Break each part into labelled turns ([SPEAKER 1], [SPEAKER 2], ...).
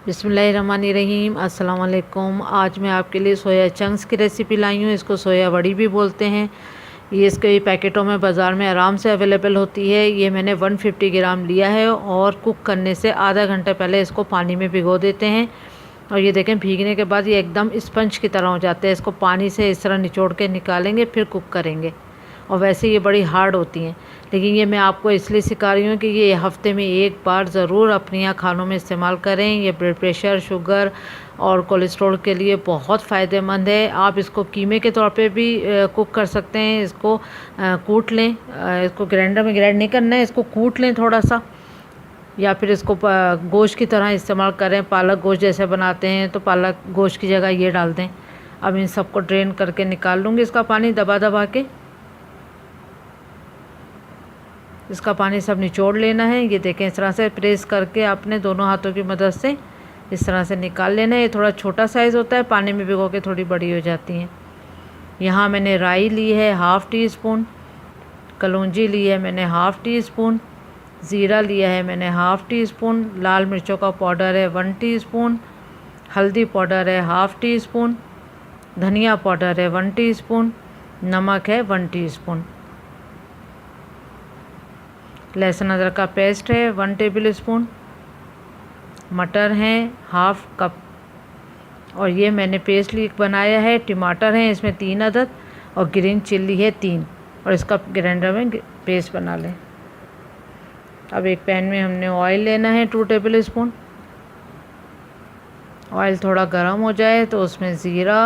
[SPEAKER 1] बिस्मिल्लाहिर्रहमानिर्रहीम। अस्सलाम वालेकुम। आज मैं आपके लिए सोया चंक्स की रेसिपी लाई हूँ। इसको सोया वड़ी भी बोलते हैं। ये इसके पैकेटों में बाज़ार में आराम से अवेलेबल होती है। ये मैंने 150 ग्राम लिया है और कुक करने से आधा घंटा पहले इसको पानी में भिगो देते हैं। और ये देखें, भीगने के बाद ये एकदम स्पंज की तरह हो जाते हैं। इसको पानी से इस तरह निचोड़ के निकालेंगे, फिर कुक करेंगे। और वैसे ये बड़ी हार्ड होती हैं, लेकिन ये मैं आपको इसलिए सिखा रही हूँ कि ये हफ्ते में एक बार ज़रूर अपने यहाँ खानों में इस्तेमाल करें। ये ब्लड प्रेशर, शुगर और कोलेस्ट्रॉल के लिए बहुत फ़ायदेमंद है। आप इसको कीमे के तौर पे भी कुक कर सकते हैं। इसको कूट लें, इसको ग्राइंडर में ग्राइंड नहीं करना है, इसको कूट लें थोड़ा सा, या फिर इसको गोश्त की तरह इस्तेमाल करें। पालक गोश्त जैसे बनाते हैं तो पालक गोश्त की जगह ये डाल दें। अब इन सबको ड्रेन करके निकाल लूँगी इसका पानी दबा दबा के। इसका पानी सब निचोड़ लेना है। ये देखें, इस तरह से प्रेस करके आपने दोनों हाथों की मदद से इस तरह से निकाल लेना है। ये थोड़ा छोटा साइज़ होता है, पानी में भिगो के थोड़ी बड़ी हो जाती हैं। यहाँ मैंने राई ली है हाफ़ टी स्पून, कलौंजी ली है मैंने हाफ़ टी स्पून, ज़ीरा लिया है मैंने हाफ़ टी स्पून, लाल मिर्चों का पाउडर है 1 टीस्पून, हल्दी पाउडर है हाफ़ टी स्पून, धनिया पाउडर है 1 टीस्पून, नमक है 1 टीस्पून, लहसुन अदरक का पेस्ट है 1 टेबल स्पून, मटर हैं हाफ़ कप, और ये मैंने पेस्ट बनाया है। टमाटर हैं इसमें 3 अदद, और ग्रीन चिल्ली है 3, और इसका ग्राइंडर में पेस्ट बना लें। अब एक पैन में हमने ऑयल लेना है 2 टेबल स्पून। ऑयल थोड़ा गर्म हो जाए तो उसमें ज़ीरा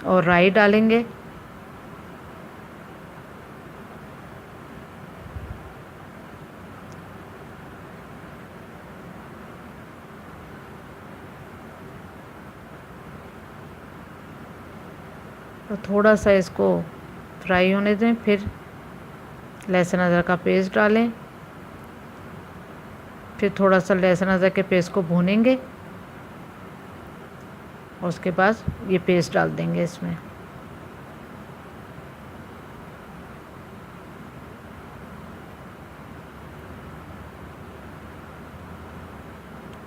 [SPEAKER 1] और राई डालेंगे। और थोड़ा सा इसको फ्राई होने दें। फिर लहसुन अदरक का पेस्ट डालें। फिर थोड़ा सा लहसुन अदरक के पेस्ट को भूनेंगे, और उसके बाद ये पेस्ट डाल देंगे इसमें।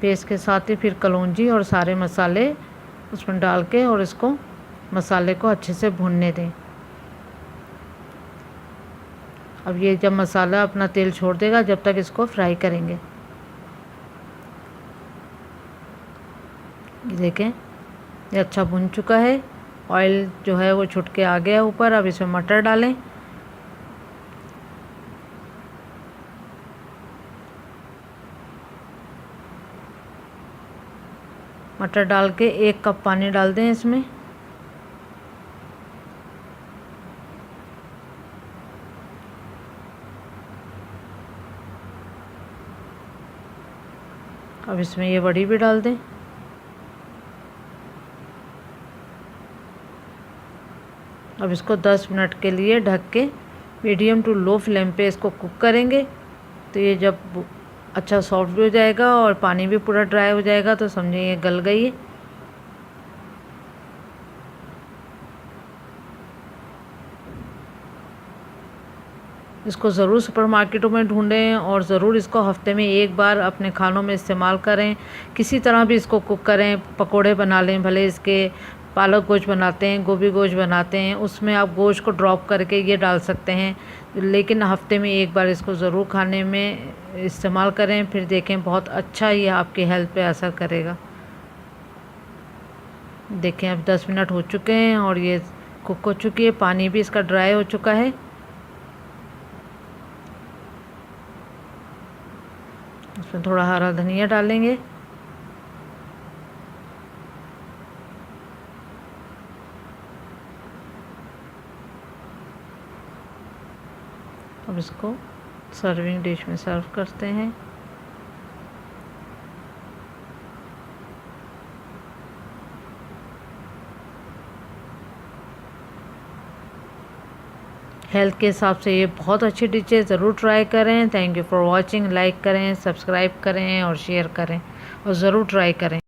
[SPEAKER 1] पेस्ट के साथ ही फिर कलौंजी और सारे मसाले उसमें डाल के और इसको मसाले को अच्छे से भूनने दें। अब ये जब मसाला अपना तेल छोड़ देगा, जब तक इसको फ्राई करेंगे। ये देखें, ये अच्छा भुन चुका है। ऑयल जो है वो छुट के आ गया ऊपर। अब इसमें मटर डालें। मटर डाल के 1 कप पानी डाल दें इसमें। अब इसमें ये बड़ी भी डाल दें। अब इसको 10 मिनट के लिए ढक के मीडियम टू लो फ्लेम पे इसको कुक करेंगे। तो ये जब अच्छा सॉफ्ट भी हो जाएगा और पानी भी पूरा ड्राई हो जाएगा तो समझिए ये गल गई है। इसको ज़रूर सुपरमार्केटों में ढूंढें और ज़रूर इसको हफ्ते में एक बार अपने खानों में इस्तेमाल करें। किसी तरह भी इसको कुक करें, पकोड़े बना लें, भले इसके पालक गोश्त बनाते हैं, गोभी गोश्त बनाते हैं, उसमें आप गोश्त को ड्रॉप करके ये डाल सकते हैं। लेकिन हफ्ते में एक बार इसको ज़रूर खाने में इस्तेमाल करें। फिर देखें, बहुत अच्छा ये आपकी हेल्थ पे असर करेगा। देखें, अब 10 मिनट हो चुके हैं और ये कुक हो चुकी है। पानी भी इसका ड्राई हो चुका है। इसमें थोड़ा हरा धनिया डालेंगे। अब इसको सर्विंग डिश में सर्व करते हैं। हेल्थ के हिसाब से ये बहुत अच्छी डिश है, ज़रूर ट्राई करें। Thank you for watching. Like करें, सब्सक्राइब करें और शेयर करें, और ज़रूर ट्राई करें।